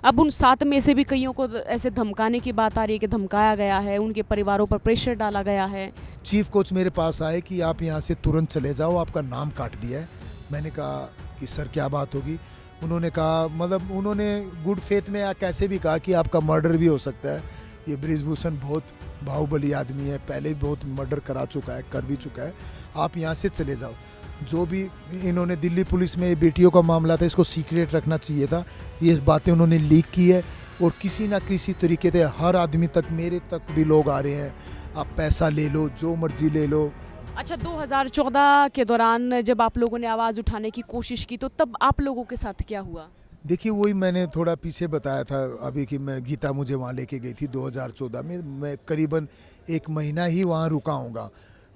अब उन 7 में से भी कइयों को ऐसे धमकाने की बात आ रही है कि धमकाया गया है, उनके परिवारों पर प्रेशर डाला गया है। चीफ कोच मेरे पास आए कि आप यहाँ से तुरंत चले जाओ, आपका नाम काट दिया है। मैंने कहा कि सर क्या बात होगी। उन्होंने कहा, मतलब उन्होंने गुड फेथ में या कैसे भी कहा कि आपका मर्डर भी हो सकता है। ये बृजभूषण बहुत बाहुबली आदमी है, पहले भी बहुत मर्डर करा चुका है, कर भी चुका है, आप यहाँ से चले जाओ। जो भी इन्होंने दिल्ली पुलिस में बेटियों का मामला था, इसको सीक्रेट रखना चाहिए था, ये बातें उन्होंने लीक की है। और किसी ना किसी तरीके से हर आदमी तक, मेरे तक भी लोग आ रहे हैं, आप पैसा ले लो, जो मर्जी ले लो। अच्छा, 2014 के दौरान जब आप लोगों ने आवाज़ उठाने की कोशिश की, तो तब आप लोगों के साथ क्या हुआ? देखिए, वही मैंने थोड़ा पीछे बताया था अभी कि मैं, गीता मुझे वहाँ लेके गई थी 2014 में। मैं करीबन 1 महीना ही वहाँ रुका हूँगा।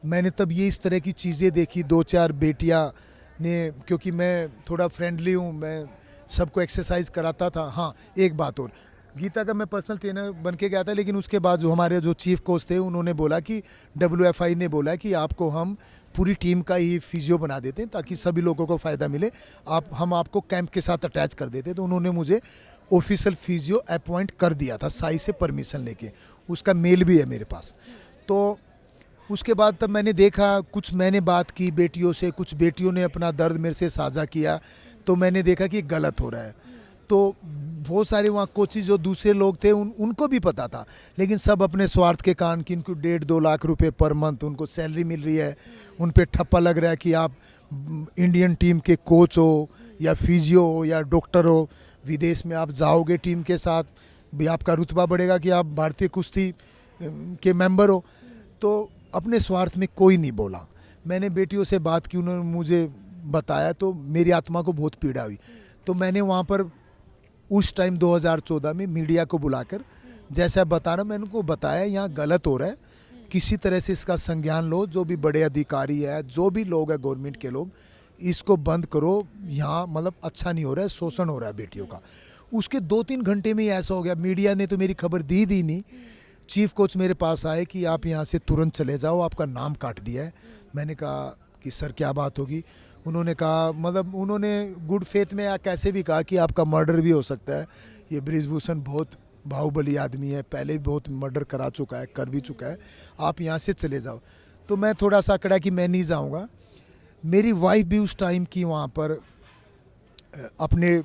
मैंने तब ये इस तरह की चीज़ें देखी, 2-4 बेटियाँ ने, क्योंकि मैं थोड़ा फ्रेंडली हूँ, मैं सबको एक्सरसाइज कराता था। हाँ, एक बात और, गीता का मैं पर्सनल ट्रेनर बन के गया था, लेकिन उसके बाद जो हमारे जो चीफ कोच थे, उन्होंने बोला कि WFI ने बोला कि आपको हम पूरी टीम का ही फिजियो बना देते हैं ताकि सभी लोगों को फ़ायदा मिले, हम आपको कैंप के साथ अटैच कर देते। तो उन्होंने मुझे ऑफिशियल फिजियो अपॉइंट कर दिया था, साई से परमिशन लेके। उसका मेल भी है मेरे पास। तो उसके बाद तब मैंने देखा, कुछ मैंने बात की बेटियों से, कुछ बेटियों ने अपना दर्द मेरे से साझा किया, तो मैंने देखा कि गलत हो रहा है। तो बहुत सारे वहाँ कोचिज जो दूसरे लोग थे, उनको भी पता था, लेकिन सब अपने स्वार्थ के कारण कि इनको 1.5-2 लाख रुपए पर मंथ उनको सैलरी मिल रही है, उन पे ठप्पा लग रहा है कि आप इंडियन टीम के कोच हो या फिजियो हो या डॉक्टर हो, विदेश में आप जाओगे टीम के साथ भी, आपका रुतबा बढ़ेगा कि आप भारतीय कुश्ती के मेंबर हो। तो अपने स्वार्थ में कोई नहीं बोला। मैंने बेटियों से बात की, उन्होंने मुझे बताया, तो मेरी आत्मा को बहुत पीड़ा हुई। तो मैंने वहाँ पर उस टाइम 2014 में मीडिया को बुलाकर, जैसा बता रहा, मैंने उनको बताया यहाँ गलत हो रहा है, किसी तरह से इसका संज्ञान लो, जो भी बड़े अधिकारी है, जो भी लोग हैं गवर्नमेंट के लोग, इसको बंद करो, यहाँ मतलब अच्छा नहीं हो रहा है, शोषण हो रहा है बेटियों का। उसके 2-3 घंटे में ही ऐसा हो गया, मीडिया ने तो मेरी खबर दी नहीं। चीफ कोच मेरे पास आए कि आप यहाँ से तुरंत चले जाओ, आपका नाम काट दिया है। मैंने कहा कि सर क्या बात होगी। उन्होंने कहा, मतलब उन्होंने गुड फेथ में या कैसे भी कहा कि आपका मर्डर भी हो सकता है। ये बृजभूषण बहुत बाहुबली आदमी है, पहले भी बहुत मर्डर करा चुका है, कर भी चुका है, आप यहाँ से चले जाओ। तो मैं थोड़ा सा अकड़ा कि मैं नहीं जाऊँगा। मेरी वाइफ भी उस टाइम की वहाँ पर अपने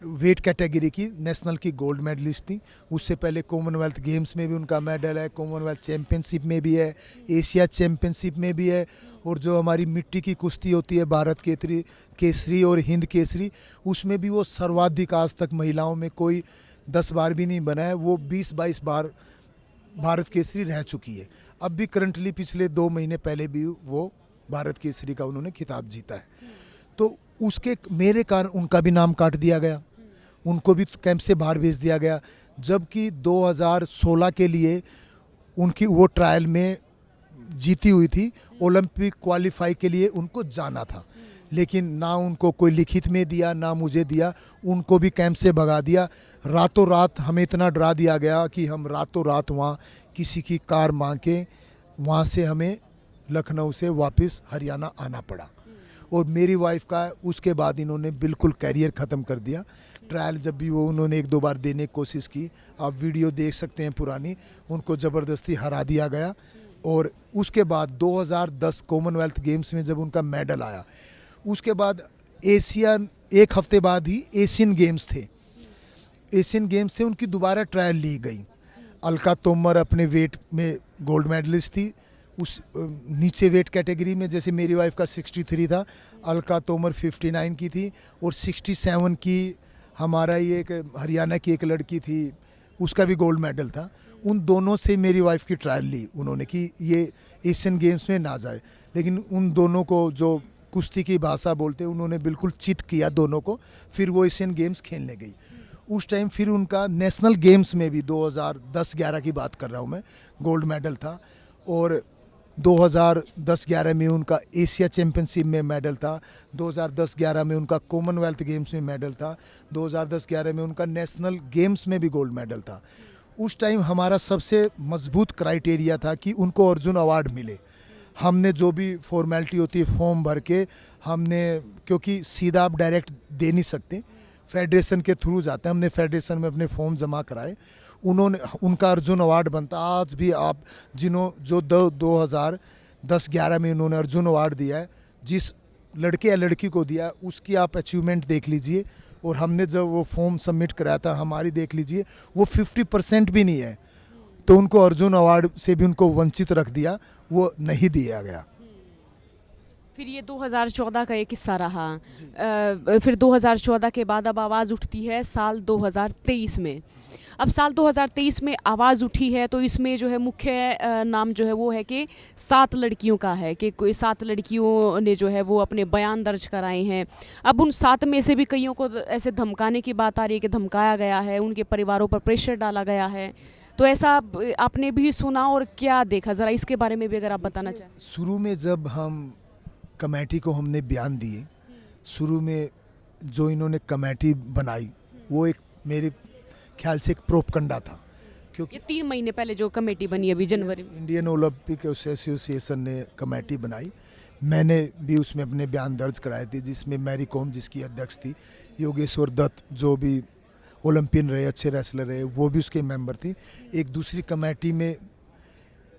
वेट कैटेगरी की नेशनल की गोल्ड मेडलिस्ट थी। उससे पहले कॉमनवेल्थ गेम्स में भी उनका मेडल है, कॉमनवेल्थ चैम्पियनशिप में भी है, एशिया चैम्पियनशिप में भी है। और जो हमारी मिट्टी की कुश्ती होती है, भारत केसरी और हिंद केसरी, उसमें भी वो सर्वाधिक आज तक महिलाओं में कोई 10 बार भी नहीं बना है, वो 20-22 बार भारत केसरी रह चुकी है। अब भी करंटली पिछले 2 महीने पहले भी वो भारत केसरी का उन्होंने खिताब जीता है। तो उसके मेरे कारण उनका भी नाम काट दिया गया, उनको भी कैंप से बाहर भेज दिया गया। जबकि 2016 के लिए उनकी वो ट्रायल में जीती हुई थी, ओलंपिक क्वालिफाई के लिए उनको जाना था, लेकिन ना उनको कोई लिखित में दिया, ना मुझे दिया, उनको भी कैंप से भगा दिया। रातों रात हमें इतना डरा दिया गया कि हम रातों रात वहाँ किसी की कार मांग के वहाँ से हमें लखनऊ से वापस हरियाणा आना पड़ा। और मेरी वाइफ का उसके बाद इन्होंने बिल्कुल कैरियर ख़त्म कर दिया। ट्रायल जब भी वो उन्होंने 1-2 बार देने की कोशिश की, आप वीडियो देख सकते हैं पुरानी, उनको ज़बरदस्ती हरा दिया गया। और उसके बाद 2010 कॉमनवेल्थ गेम्स में जब उनका मेडल आया, उसके बाद एशियन, 1 हफ्ते बाद ही एशियन गेम्स थे, उनकी दोबारा ट्रायल ली गई। अलका तोमर अपने वेट में गोल्ड मेडलिस्ट थी, उस नीचे वेट कैटेगरी में, जैसे मेरी वाइफ का 63 था, अलका तोमर 59 की थी, और 67 की हमारा ये एक हरियाणा की एक लड़की थी, उसका भी गोल्ड मेडल था। उन दोनों से मेरी वाइफ की ट्रायल ली उन्होंने कि ये एशियन गेम्स में ना जाए, लेकिन उन दोनों को, जो कुश्ती की भाषा बोलते हैं, उन्होंने बिल्कुल चित किया दोनों को। फिर वो एशियन गेम्स खेलने गई। उस टाइम फिर उनका नेशनल गेम्स में भी 2010-11 की बात कर रहा हूँ मैं, गोल्ड मेडल था। और 2010-11 में उनका एशिया चैम्पियनशिप में मेडल था, 2010-11 में उनका कॉमनवेल्थ गेम्स में मेडल था, 2010-11 में उनका नेशनल गेम्स में भी गोल्ड मेडल था। उस टाइम हमारा सबसे मजबूत क्राइटेरिया था कि उनको अर्जुन अवार्ड मिले। हमने जो भी फॉर्मेलिटी होती है फॉर्म भर के हमने, क्योंकि सीधा आप डायरेक्ट दे नहीं सकते, फेडरेशन के थ्रू जाते हैं। हमने फेडरेशन में अपने फॉर्म जमा कराए, उन्होंने उनका अर्जुन अवार्ड बनता। आज भी आप जो 2010-11 में उन्होंने अर्जुन अवार्ड दिया है, जिस लड़के या लड़की को दिया है उसकी आप अचीवमेंट देख लीजिए। और हमने जब वो फॉर्म सबमिट कराया था, हमारी देख लीजिए, वो 50% भी नहीं है। तो उनको अर्जुन अवार्ड से भी उनको वंचित रख दिया, वो नहीं दिया गया। फिर ये 2014 का एक किस्सा रहा। फिर 2014 के बाद अब आवाज़ उठती है साल 2023 में। अब साल 2023 में आवाज़ उठी है तो इसमें जो है मुख्य नाम जो है वो है कि 7 लड़कियों का है, कि कोई 7 लड़कियों ने जो है वो अपने बयान दर्ज कराए हैं। अब उन 7 में से भी कईयों को ऐसे धमकाने की बात आ रही है कि धमकाया गया है, उनके परिवारों पर प्रेशर डाला गया है। तो ऐसा आपने भी सुना और क्या देखा, ज़रा इसके बारे में भी अगर आप बताना चाहें। शुरू में जब हम कमेटी को हमने बयान दिए, शुरू में जो इन्होंने कमेटी बनाई वो एक मेरे ख्याल से एक प्रोपगंडा था, क्योंकि ये 3 महीने पहले जो कमेटी बनी अभी जनवरी में, इंडियन ओलंपिक एसोसिएशन ने कमेटी बनाई। मैंने भी उसमें अपने बयान दर्ज कराए थे, जिसमें मैरी कॉम जिसकी अध्यक्ष थी, योगेश्वर दत्त जो भी ओलंपियन रहे, अच्छे रेसलर रहे, वो भी उसके मेंबर थी। एक दूसरी कमेटी में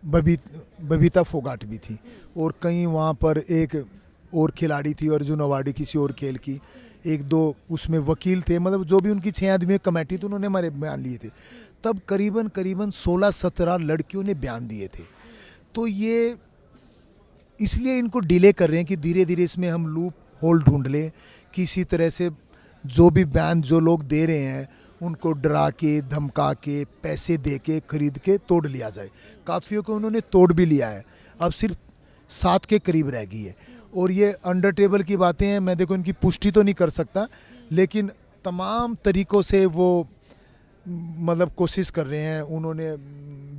बबीता फोगाट भी थी, और कहीं वहाँ पर एक और खिलाड़ी थी अर्जुन अवार्डी किसी और खेल की, 1-2 उसमें वकील थे। मतलब जो भी उनकी 6 आदमी कमेटी थी, उन्होंने हमारे बयान लिए थे। तब करीबन 16-17 लड़कियों ने बयान दिए थे। तो ये इसलिए इनको डिले कर रहे हैं कि धीरे धीरे इसमें हम लूप होल ढूंढ लें, किसी तरह से जो भी बयान जो लोग दे रहे हैं उनको डरा के, धमका के, पैसे दे के, खरीद के तोड़ लिया जाए। काफ़ियों को उन्होंने तोड़ भी लिया है, अब सिर्फ 7 के करीब रह गई है। और ये अंडर टेबल की बातें हैं, मैं देखो इनकी पुष्टि तो नहीं कर सकता, लेकिन तमाम तरीक़ों से वो मतलब कोशिश कर रहे हैं। उन्होंने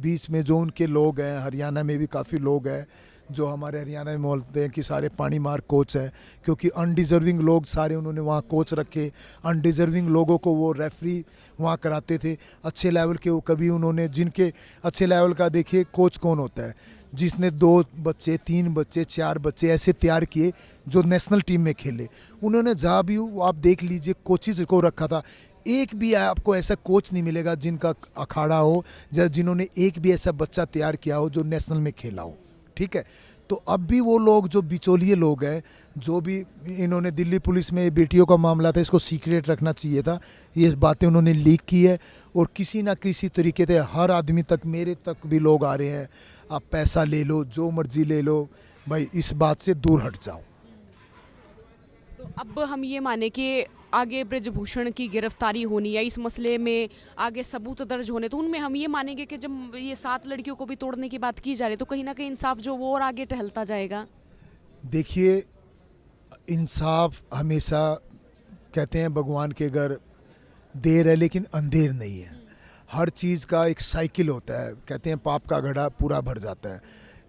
बीच में जो उनके लोग हैं, हरियाणा में भी काफ़ी लोग हैं जो हमारे हरियाणा में बोलते हैं कि सारे पानी मार कोच हैं, क्योंकि अनडिज़र्विंग लोग सारे उन्होंने वहाँ कोच रखे। अनडिज़र्विंग लोगों को वो रेफरी वहाँ कराते थे। अच्छे लेवल के वो कभी उन्होंने, जिनके अच्छे लेवल का देखिए कोच कौन होता है, जिसने 2 बच्चे, 3 बच्चे, 4 बच्चे ऐसे तैयार किए जो नेशनल टीम में खेले। उन्होंने जहाँ भी वो आप देख लीजिए कोचेज को रखा था। एक भी आपको ऐसा कोच नहीं मिलेगा जिनका अखाड़ा हो, जिन्होंने एक भी ऐसा बच्चा तैयार किया हो जो नेशनल में खेला हो। ठीक है, तो अब भी वो लोग जो बिचौलिए लोग हैं, जो भी इन्होंने दिल्ली पुलिस में बेटियों का मामला था, इसको सीक्रेट रखना चाहिए था, ये बातें उन्होंने लीक की है। और किसी ना किसी तरीके से हर आदमी तक, मेरे तक भी लोग आ रहे हैं, आप पैसा ले लो, जो मर्जी ले लो, भाई इस बात से दूर हट जाओ। तो अब हम ये माने कि आगे ब्रजभूषण की गिरफ्तारी होनी है, इस मसले में आगे सबूत दर्ज होने, तो उनमें हम ये मानेंगे कि जब ये 7 लड़कियों को भी तोड़ने की बात की जा रही है तो कहीं ना कहीं इंसाफ जो वो और आगे टहलता जाएगा। देखिए, इंसाफ हमेशा कहते हैं भगवान के घर देर है लेकिन अंधेर नहीं है। हर चीज़ का एक साइकिल होता है, कहते हैं पाप का घड़ा पूरा भर जाता है।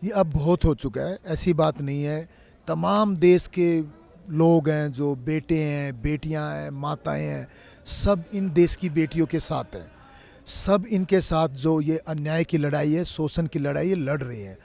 ये अब बहुत हो चुका है, ऐसी बात नहीं है। तमाम देश के लोग हैं, जो बेटे हैं, बेटियां हैं, माताएं हैं, सब इन देश की बेटियों के साथ हैं। सब इनके साथ जो ये अन्याय की लड़ाई है, शोषण की लड़ाई है, लड़ रहे हैं।